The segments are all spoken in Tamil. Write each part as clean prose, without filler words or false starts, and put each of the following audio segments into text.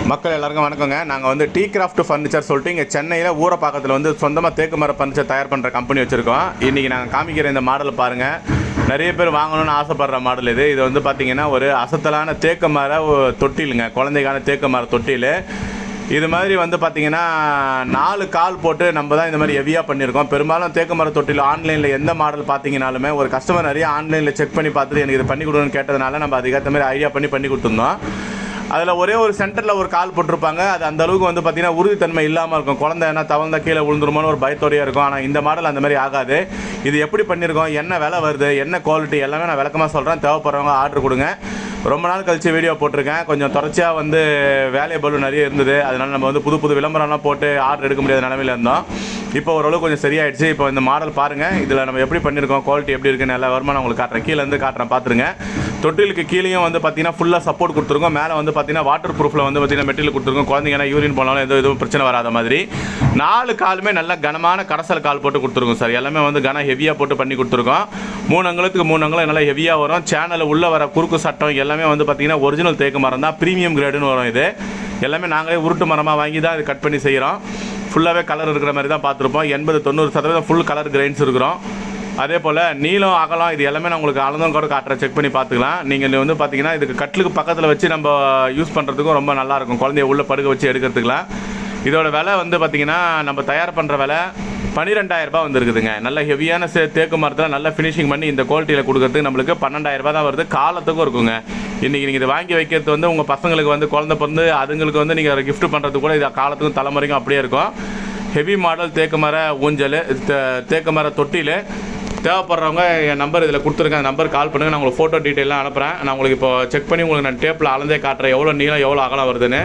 மக்கள் எல்லாருக்கும் வணக்கங்க. நாங்கள் வந்து டீ கிராஃப்ட் ஃபர்னிச்சர் சொல்லிட்டு இங்கே சென்னையில் ஊரப்பாக்கத்தில் வந்து சொந்தமாக தேக்கு மர ஃபர்னிச்சர் தயார் பண்ணுற கம்பெனி வச்சுருக்கோம். இன்றைக்கி நாங்கள் காமிக்கிற இந்த மாடலை பாருங்கள். நிறைய பேர் வாங்கணும்னு ஆசைப்படுற மாடல் இது. இது வந்து பார்த்திங்கன்னா ஒரு அசத்தலான தேக்கு மர தொட்டிலுங்க, குழந்தைக்கான தேக்கு மர தொட்டில். இது மாதிரி வந்து பார்த்திங்கன்னா 4 கால் போட்டு நம்ம தான் இந்த மாதிரி ஹெவியாக பண்ணியிருக்கோம். பெரும்பாலும் தேக்கு மர தொட்டில் ஆன்லைனில் எந்த மாடல் பார்த்தீங்கனாலுமே ஒரு கஸ்டமர் நிறைய ஆன்லைனில் செக் பண்ணி பார்த்துட்டு எனக்கு இது பண்ணி கொடுன்னு கேட்டதுனால நம்ம அதுக்கேற்ற மாதிரி ஐடியா பண்ணி கொடுத்துருந்தோம். அதில் ஒரே ஒரு சென்டரில் ஒரு கால் போட்டிருப்பாங்க. அது அந்த அளவுக்கு வந்து பார்த்திங்கன்னா உறுதித்தன்மை இல்லாமல் இருக்கும். குழந்தை என்ன தவழ்ந்தா கீழே விழுந்துருமோன்னு ஒரு பயத்தோடையாக இருக்கும். ஆனால் இந்த மாடல் அந்த மாதிரி ஆகாது. இது எப்படி பண்ணியிருக்கோம், என்ன விலை வருது, என்ன குவாலிட்டி எல்லாமே நான் விளக்கமாக சொல்கிறேன். தேவைப்படுறவங்க ஆர்டர் கொடுங்க. ரொம்ப நாள் கழித்து வீடியோ போட்டிருக்கேன். கொஞ்சம் தொடர்ச்சியாக வந்து வேலையபளு நிறைய இருந்தது. அதனால் நம்ம வந்து புது விளம்பரம்லாம் போட்டு ஆர்டர் எடுக்க முடியாத நிலமையில் இருந்தோம். இப்போ ஓரளவு கொஞ்சம் சரியாயிடுச்சு. இப்போ இந்த மாடல் பாருங்கள். இதில் நம்ம எப்படி பண்ணியிருக்கோம், குவாலிட்டி எப்படி இருக்குன்னு எல்லா வருமானம் உங்களுக்கு காட்டுறேன். கீழேருந்து காட்டுறேன், பார்த்துருங்க. தொட்டிலுக்கு கீழேயும் வந்து பார்த்திங்கன்னா ஃபுல்லாக சப்போர்ட் கொடுத்துருக்கோம். மேலே வந்து பார்த்திங்கன்னா வாட்டர் ப்ரூஃபில் வந்து பார்த்திங்கன்னா மெட்டீரியல் கொடுத்துருக்கோம். குழந்தைங்கன்னா யூரின் போனாலும் எதுவும் பிரச்சனை வராத மாதிரி 4 காலுமே நல்ல கனமான கடைசல் கால் போட்டு கொடுத்துருக்கோம் சார். எல்லாமே வந்து கனம் ஹெவியாக போட்டு பண்ணி கொடுத்துருக்கோம். 3 அங்குலத்துக்கு 3 அங்குலம் நல்லா ஹெவியாக வரும். சேனலில் உள்ளே வர குறுக்கு சட்டம் எல்லாமே வந்து பார்த்திங்கன்னா ஒரிஜினல் தேக்கு மரம் தான், ப்ரீமியம் கிரேடுன்னு வரும். இது எல்லாமே நாங்களே உருட்டு மரமாக வாங்கி தான் இது கட் பண்ணி செய்கிறோம். ஃபுல்லாகவே கலர் இருக்கிற மாதிரி தான் பார்த்துருப்போம். 80-90% ஃபுல் கலர் கிரைன்ஸ் இருக்கிறோம். அதே போல் நீளம் அகலம் இது எல்லாமே நான் உங்களுக்கு அளந்தும் கூட காட்டுறேன், செக் பண்ணி பார்த்துக்கலாம். நீங்கள் வந்து பார்த்தீங்கன்னா இதுக்கு கட்டிலுக்கு பக்கத்தில் வச்சு நம்ம யூஸ் பண்ணுறதுக்கும் ரொம்ப நல்லாயிருக்கும். குழந்தைய உள்ளே படுக்க வச்சு எடுக்கிறதுக்கலாம். இதோட விலை வந்து பார்த்திங்கன்னா நம்ம தயார் பண்ணுற விலை 12,000 ரூபாய் வந்துருக்குதுங்க. நல்ல ஹெவியான தேக்கு மரத்தில் நல்ல ஃபினிஷிங் பண்ணி இந்த குவாலிட்டியில் கொடுக்குறதுக்கு நம்மளுக்கு 12,000 ரூபாய் தான் வருது. காலத்துக்கும் இருக்குங்க. இன்றைக்கி நீங்கள் இதை வாங்கி வைக்கிறது வந்து உங்கள் பசங்களுக்கு வந்து குழந்தை பிறந்து அதுங்களுக்கு வந்து நீங்கள் கிஃப்ட் பண்ணுறது கூட இது காலத்துக்கும் தலைமுறைக்கும் அப்படியே இருக்கும். ஹெவி மாடல் தேக்கு மர ஊஞ்சல், தேக்கு மர தொட்டில் தேவைப்படுறவங்க என் நம்பர் இதில் கொடுத்துருக்கேன். அந்த நம்பர் கால் பண்ணுங்கள். நான் உங்களுக்கு ஃபோட்டோ டீட்டெயிலாம் அனுப்புகிறேன். நான் உங்களுக்கு இப்போ செக் பண்ணி உங்களுக்கு நான் டேப்பில் அளந்தே காட்டுறேன் எவ்வளோ நீளம் எவ்வளோ அகலம் வருதுன்னு.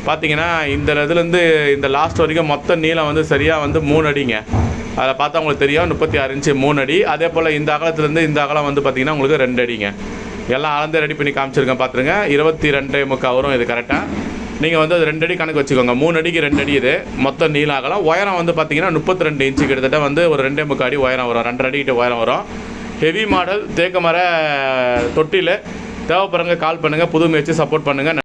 பார்த்தீங்கன்னா இந்த இதுலேருந்து இந்த லாஸ்ட் வரைக்கும் மொத்த நீளம் வந்து சரியாக வந்து 3 அடிங்க. அதை பார்த்தா உங்களுக்கு தெரியும், 36 இன்ச்சு 3 அடி. அதே போல் இந்த அகலத்துலேருந்து இந்த அகலம் வந்து பார்த்திங்கன்னா உங்களுக்கு 2 அடிங்க. எல்லாம் அளந்து ரெடி பண்ணி காமிச்சிருக்கேன், பார்த்துருங்க. 22.25 வரும் இது கரெக்டாக. நீங்கள் வந்து அது 2 அடி கணக்கு வச்சுக்கோங்க. 3 அடிக்கு 2 அடி இது மொத்தம் நீளம் அகலம். உயரம் வந்து பார்த்திங்கன்னா 32 இன்ச்சு, கிட்டத்தட்ட வந்து ஒரு 2.25 அடி உயரம் வரும். 2.5 அடிக்கிட்ட உயரம் வரும். ஹெவி மாடல் தேக்கு மர தொட்டியில் தேவைப்படுறவங்க கால் பண்ணுங்கள். புது முயற்சி சப்போர்ட் பண்ணுங்கள்.